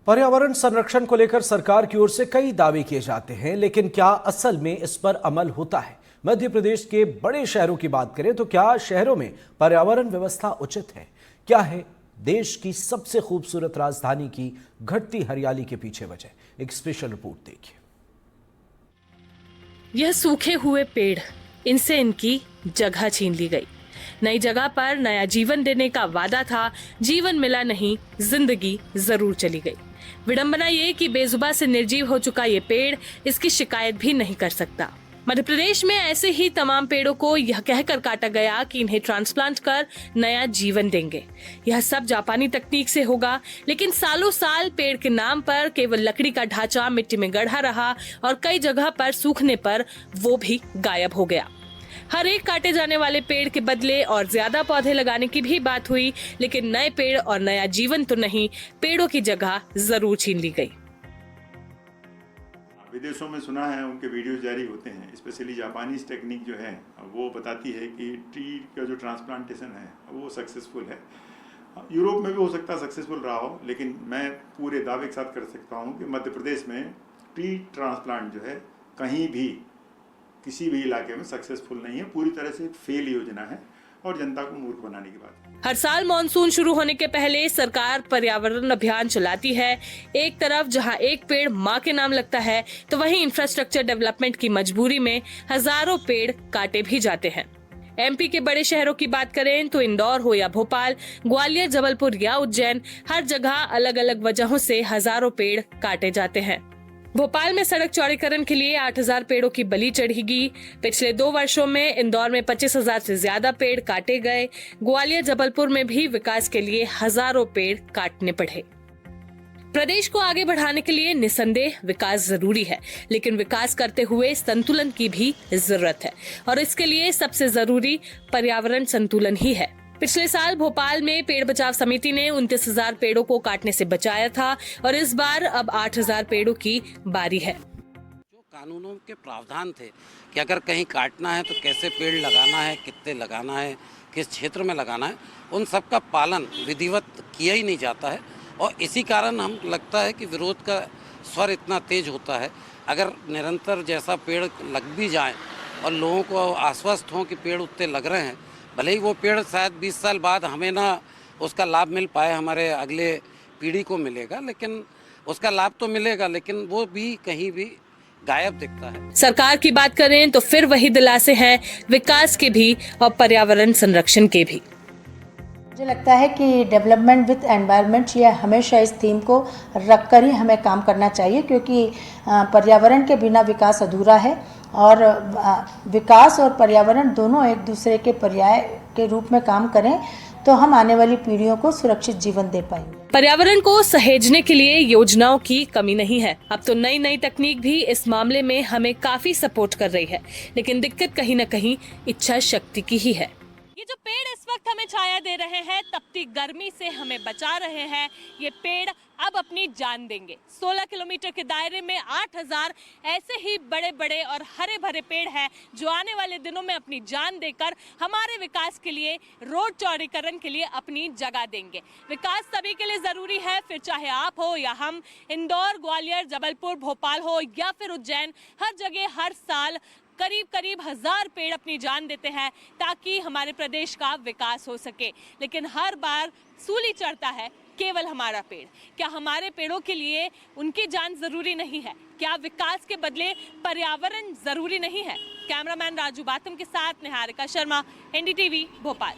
पर्यावरण संरक्षण को लेकर सरकार की ओर से कई दावे किए जाते हैं, लेकिन क्या असल में इस पर अमल होता है? मध्य प्रदेश के बड़े शहरों की बात करें तो क्या शहरों में पर्यावरण व्यवस्था उचित है? क्या है देश की सबसे खूबसूरत राजधानी की घटती हरियाली के पीछे वजह? एक स्पेशल रिपोर्ट देखिए। यह सूखे हुए पेड़, इनसे इनकी जगह छीन ली गई। नई जगह पर नया जीवन देने का वादा था, जीवन मिला नहीं, जिंदगी जरूर चली गई। विडंबना ये कि बेजुबान से निर्जीव हो चुका ये पेड़ इसकी शिकायत भी नहीं कर सकता। मध्य प्रदेश में ऐसे ही तमाम पेड़ों को यह कहकर काटा गया कि इन्हें ट्रांसप्लांट कर नया जीवन देंगे। यह सब जापानी तकनीक से होगा, लेकिन सालों साल पेड़ के नाम पर केवल लकड़ी का ढांचा मिट्टी में गढ़ा रहा और कई जगह पर सूखने पर वो भी गायब हो गया। हर एक काटे जाने वाले पेड़ के बदले और ज्यादा पौधे लगाने की भी बात हुई, लेकिन नए पेड़ और नया जीवन तो नहीं, पेड़ों की जगह जरूर छीन ली गई। विदेशों में सुना है उनके वीडियो जारी होते हैं, स्पेशली जापानीज टेक्निक जो है वो बताती है कि ट्री का जो ट्रांसप्लांटेशन है वो सक्सेसफुल है। यूरोप में भी हो सकता है सक्सेसफुल रहा हो, लेकिन मैं पूरे दावे के साथ कर सकता हूँ कि मध्य प्रदेश में ट्री ट्रांसप्लांट जो है कहीं भी किसी भी इलाके में सक्सेसफुल नहीं है। पूरी तरह से फेल योजना है और जनता को मूर्ख बनाने की बात है। हर साल मानसून शुरू होने के पहले सरकार पर्यावरण अभियान चलाती है। एक तरफ जहां एक पेड़ मां के नाम लगता है, तो वहीं इंफ्रास्ट्रक्चर डेवलपमेंट की मजबूरी में हजारों पेड़ काटे भी जाते हैं। एमपी के बड़े शहरों की बात करें तो इंदौर हो या भोपाल, ग्वालियर, जबलपुर या उज्जैन, हर जगह अलग अलग वजहों से हजारों पेड़ काटे जाते हैं। भोपाल में सड़क चौड़ीकरण के लिए 8,000 पेड़ों की बलि चढ़ेगी। पिछले 2 वर्षों में इंदौर में 25,000 से ज्यादा पेड़ काटे गए। ग्वालियर, जबलपुर में भी विकास के लिए हजारों पेड़ काटने पड़े। प्रदेश को आगे बढ़ाने के लिए निसंदेह विकास जरूरी है, लेकिन विकास करते हुए संतुलन की भी जरूरत है और इसके लिए सबसे जरूरी पर्यावरण संतुलन ही है। पिछले साल भोपाल में पेड़ बचाव समिति ने 29,000 पेड़ों को काटने से बचाया था और इस बार अब 8,000 पेड़ों की बारी है। जो कानूनों के प्रावधान थे कि अगर कहीं काटना है तो कैसे पेड़ लगाना है, कितने लगाना है, किस क्षेत्र में लगाना है, उन सब का पालन विधिवत किया ही नहीं जाता है और इसी कारण हम लगता है कि विरोध का स्वर इतना तेज होता है। अगर निरंतर जैसा पेड़ लग भी जाए और लोगों को आश्वस्त हों कि पेड़ उतने लग रहे हैं, भले ही वो पेड़ शायद 20 साल बाद हमें ना उसका लाभ मिल पाए, हमारे अगले पीढ़ी को मिलेगा, लेकिन उसका लाभ तो मिलेगा, लेकिन वो भी कहीं भी गायब दिखता है। सरकार की बात करें तो फिर वही दिलासे हैं, विकास के भी और पर्यावरण संरक्षण के भी। मुझे लगता है कि डेवलपमेंट विद एनवायरनमेंट, ये हमेशा इस थीम को रखकर ही हमें काम करना चाहिए, क्योंकि पर्यावरण के बिना विकास अधूरा है और विकास और पर्यावरण दोनों एक दूसरे के पर्याय के रूप में काम करें तो हम आने वाली पीढ़ियों को सुरक्षित जीवन दे पाएंगे। पर्यावरण को सहेजने के लिए योजनाओं की कमी नहीं है। अब तो नई नई तकनीक भी इस मामले में हमें काफी सपोर्ट कर रही है, लेकिन दिक्कत कहीं न कहीं इच्छा शक्ति की ही है। ये जो पेड़ इस वक्त हमें छाया दे रहे हैं, तपती गर्मी से हमें बचा रहे हैं, ये पेड़ अब अपनी जान देंगे। 16 किलोमीटर के दायरे में 8,000 ऐसे ही बड़े बड़े और हरे भरे पेड़ हैं जो आने वाले दिनों में अपनी जान देकर हमारे विकास के लिए, रोड चौड़ीकरण के लिए अपनी जगह देंगे। विकास सभी के लिए जरूरी है, फिर चाहे आप हो या हम। इंदौर, ग्वालियर, जबलपुर, भोपाल हो या फिर उज्जैन, हर जगह हर साल करीब 1,000 पेड़ अपनी जान देते हैं ताकि हमारे प्रदेश का विकास हो सके। लेकिन हर बार सूली चढ़ता है केवल हमारा पेड़। क्या हमारे पेड़ों के लिए उनकी जान जरूरी नहीं है? क्या विकास के बदले पर्यावरण जरूरी नहीं है? कैमरामैन राजू बातम के साथ निहारिका शर्मा, एनडीटीवी, भोपाल।